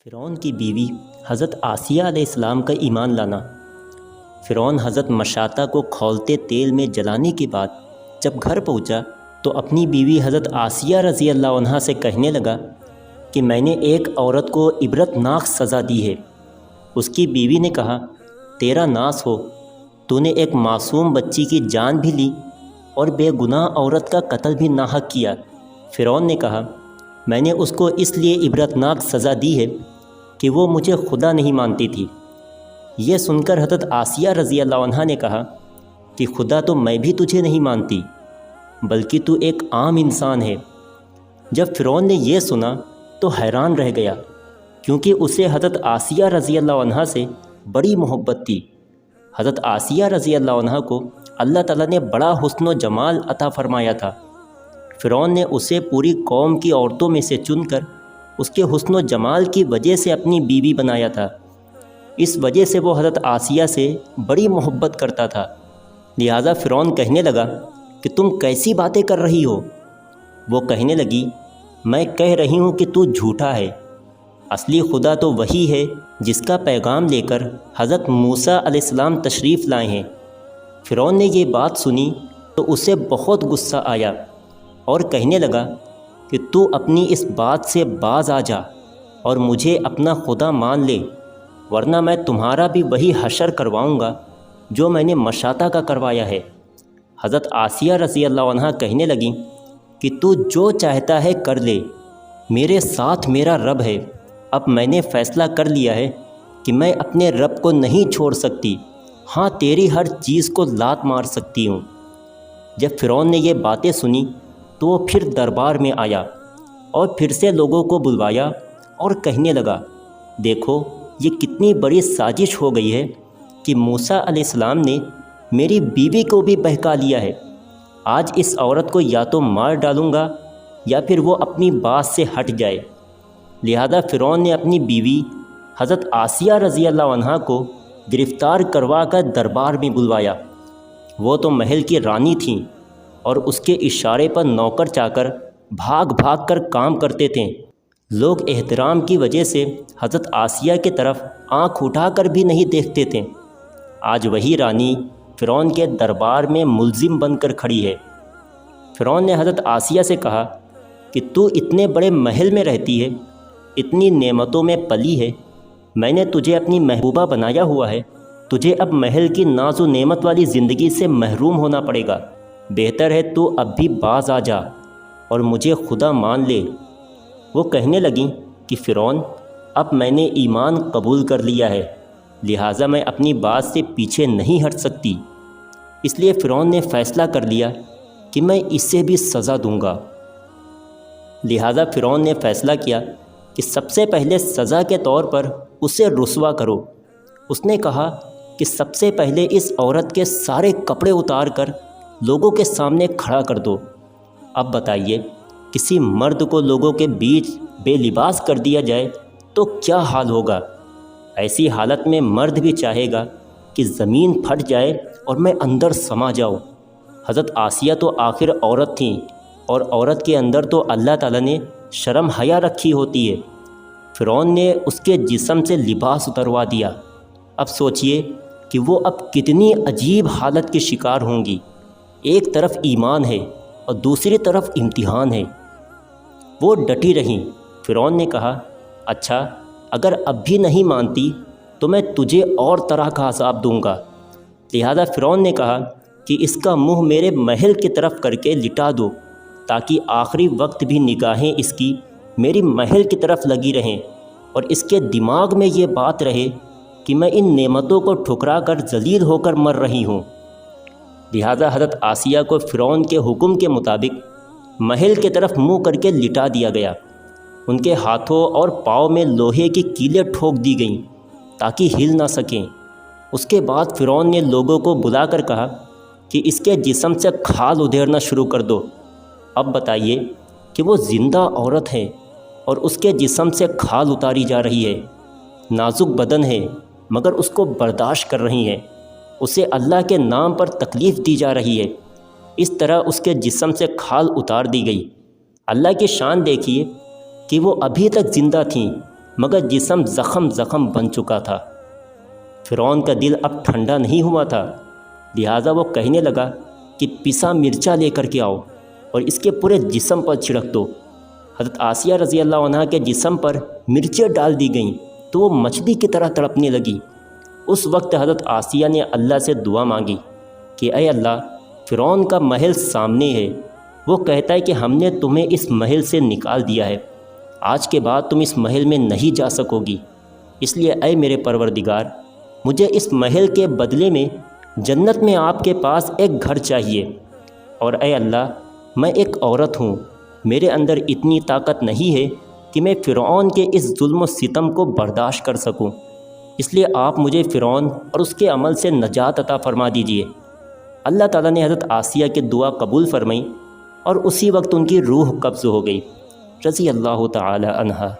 فرعون کی بیوی حضرت آسیہ علیہ السلام کا ایمان لانا۔ فرعون حضرت مشاطہ کو کھولتے تیل میں جلانے کے بعد جب گھر پہنچا تو اپنی بیوی حضرت آسیہ رضی اللہ عنہا سے کہنے لگا کہ میں نے ایک عورت کو عبرت ناک سزا دی ہے۔ اس کی بیوی نے کہا، تیرا ناس ہو، تو نے ایک معصوم بچی کی جان بھی لی اور بے گناہ عورت کا قتل بھی ناحق کیا۔ فرعون نے کہا، میں نے اس کو اس لیے عبرت ناک سزا دی ہے کہ وہ مجھے خدا نہیں مانتی تھی۔ یہ سن کر حضرت آسیہ رضی اللہ عنہا نے کہا کہ خدا تو میں بھی تجھے نہیں مانتی، بلکہ تو ایک عام انسان ہے۔ جب فرعون نے یہ سنا تو حیران رہ گیا، کیونکہ اسے حضرت آسیہ رضی اللہ عنہا سے بڑی محبت تھی۔ حضرت آسیہ رضی اللہ عنہا کو اللہ تعالیٰ نے بڑا حسن و جمال عطا فرمایا تھا۔ فرعون نے اسے پوری قوم کی عورتوں میں سے چن کر اس کے حسن و جمال کی وجہ سے اپنی بیوی بنایا تھا۔ اس وجہ سے وہ حضرت آسیہ سے بڑی محبت کرتا تھا۔ لہٰذا فرعون کہنے لگا کہ تم کیسی باتیں کر رہی ہو؟ وہ کہنے لگی، میں کہہ رہی ہوں کہ تو جھوٹا ہے۔ اصلی خدا تو وہی ہے جس کا پیغام لے کر حضرت موسیٰ علیہ السلام تشریف لائے ہیں۔ فرعون نے یہ بات سنی تو اسے بہت غصہ آیا اور کہنے لگا کہ تو اپنی اس بات سے باز آ جا اور مجھے اپنا خدا مان لے، ورنہ میں تمہارا بھی وہی حشر کرواؤں گا جو میں نے مشاطہ کا کروایا ہے۔ حضرت آسیہ رضی اللہ عنہا کہنے لگیں کہ تو جو چاہتا ہے کر لے، میرے ساتھ میرا رب ہے۔ اب میں نے فیصلہ کر لیا ہے کہ میں اپنے رب کو نہیں چھوڑ سکتی، ہاں تیری ہر چیز کو لات مار سکتی ہوں۔ جب فرعون نے یہ باتیں سنی تو وہ پھر دربار میں آیا اور پھر سے لوگوں کو بلوایا اور کہنے لگا، دیکھو یہ کتنی بڑی سازش ہو گئی ہے کہ موسیٰ علیہ السلام نے میری بیوی کو بھی بہکا لیا ہے۔ آج اس عورت کو یا تو مار ڈالوں گا یا پھر وہ اپنی بات سے ہٹ جائے۔ لہذا فرعون نے اپنی بیوی حضرت آسیہ رضی اللہ عنہا کو گرفتار کروا کر دربار میں بلوایا۔ وہ تو محل کی رانی تھیں اور اس کے اشارے پر نوکر چاکر بھاگ بھاگ کر کام کرتے تھے۔ لوگ احترام کی وجہ سے حضرت آسیہ کی طرف آنکھ اٹھا کر بھی نہیں دیکھتے تھے۔ آج وہی رانی فرعون کے دربار میں ملزم بن کر کھڑی ہے۔ فرعون نے حضرت آسیہ سے کہا کہ تو اتنے بڑے محل میں رہتی ہے، اتنی نعمتوں میں پلی ہے، میں نے تجھے اپنی محبوبہ بنایا ہوا ہے، تجھے اب محل کی ناز و نعمت والی زندگی سے محروم ہونا پڑے گا۔ بہتر ہے تو اب بھی باز آ جا اور مجھے خدا مان لے۔ وہ کہنے لگیں کہ فرعون، اب میں نے ایمان قبول کر لیا ہے، لہٰذا میں اپنی بات سے پیچھے نہیں ہٹ سکتی۔ اس لیے فرعون نے فیصلہ کر لیا کہ میں اسے بھی سزا دوں گا۔ لہٰذا فرعون نے فیصلہ کیا کہ سب سے پہلے سزا کے طور پر اسے رسوا کرو۔ اس نے کہا کہ سب سے پہلے اس عورت کے سارے کپڑے اتار کر لوگوں کے سامنے کھڑا کر دو۔ اب بتائیے، کسی مرد کو لوگوں کے بیچ بے لباس کر دیا جائے تو کیا حال ہوگا؟ ایسی حالت میں مرد بھی چاہے گا کہ زمین پھٹ جائے اور میں اندر سما جاؤں۔ حضرت آسیہ تو آخر عورت تھیں اور عورت کے اندر تو اللہ تعالیٰ نے شرم حیا رکھی ہوتی ہے۔ فرعون نے اس کے جسم سے لباس اتروا دیا۔ اب سوچئے کہ وہ اب کتنی عجیب حالت کی شکار ہوں گی۔ ایک طرف ایمان ہے اور دوسری طرف امتحان ہے۔ وہ ڈٹی رہیں۔ فرعون نے کہا، اچھا اگر اب بھی نہیں مانتی تو میں تجھے اور طرح کا عذاب دوں گا۔ لہذا فرعون نے کہا کہ اس کا منہ میرے محل کی طرف کر کے لٹا دو، تاکہ آخری وقت بھی نگاہیں اس کی میری محل کی طرف لگی رہیں اور اس کے دماغ میں یہ بات رہے کہ میں ان نعمتوں کو ٹھکرا کر ذلیل ہو کر مر رہی ہوں۔ لہذا حضرت آسیہ کو فرعون کے حکم کے مطابق محل کی طرف منہ کر کے لٹا دیا گیا۔ ان کے ہاتھوں اور پاؤں میں لوہے کی کیلیں ٹھوک دی گئیں تاکہ ہل نہ سکیں۔ اس کے بعد فرعون نے لوگوں کو بلا کر کہا کہ اس کے جسم سے کھال ادھیڑنا شروع کر دو۔ اب بتائیے کہ وہ زندہ عورت ہے اور اس کے جسم سے کھال اتاری جا رہی ہے۔ نازک بدن ہے مگر اس کو برداشت کر رہی ہیں۔ اسے اللہ کے نام پر تکلیف دی جا رہی ہے۔ اس طرح اس کے جسم سے کھال اتار دی گئی۔ اللہ کی شان دیکھیے کہ وہ ابھی تک زندہ تھیں مگر جسم زخم زخم بن چکا تھا۔ فرعون کا دل اب ٹھنڈا نہیں ہوا تھا، لہٰذا وہ کہنے لگا کہ پسا مرچا لے کر کے آؤ اور اس کے پورے جسم پر چھڑک دو۔ حضرت آسیہ رضی اللہ عنہا کے جسم پر مرچیں ڈال دی گئیں تو وہ مچھلی کی طرح تڑپنے لگی۔ اس وقت حضرت آسیہ نے اللہ سے دعا مانگی کہ اے اللہ، فرعون کا محل سامنے ہے، وہ کہتا ہے کہ ہم نے تمہیں اس محل سے نکال دیا ہے، آج کے بعد تم اس محل میں نہیں جا سکو گی، اس لیے اے میرے پروردگار، مجھے اس محل کے بدلے میں جنت میں آپ کے پاس ایک گھر چاہیے، اور اے اللہ، میں ایک عورت ہوں، میرے اندر اتنی طاقت نہیں ہے کہ میں فرعون کے اس ظلم و ستم کو برداشت کر سکوں، اس لیے آپ مجھے فرعون اور اس کے عمل سے نجات عطا فرما دیجئے۔ اللہ تعالیٰ نے حضرت آسیہ کی دعا قبول فرمائی اور اسی وقت ان کی روح قبض ہو گئی، رضی اللہ تعالی عنہا۔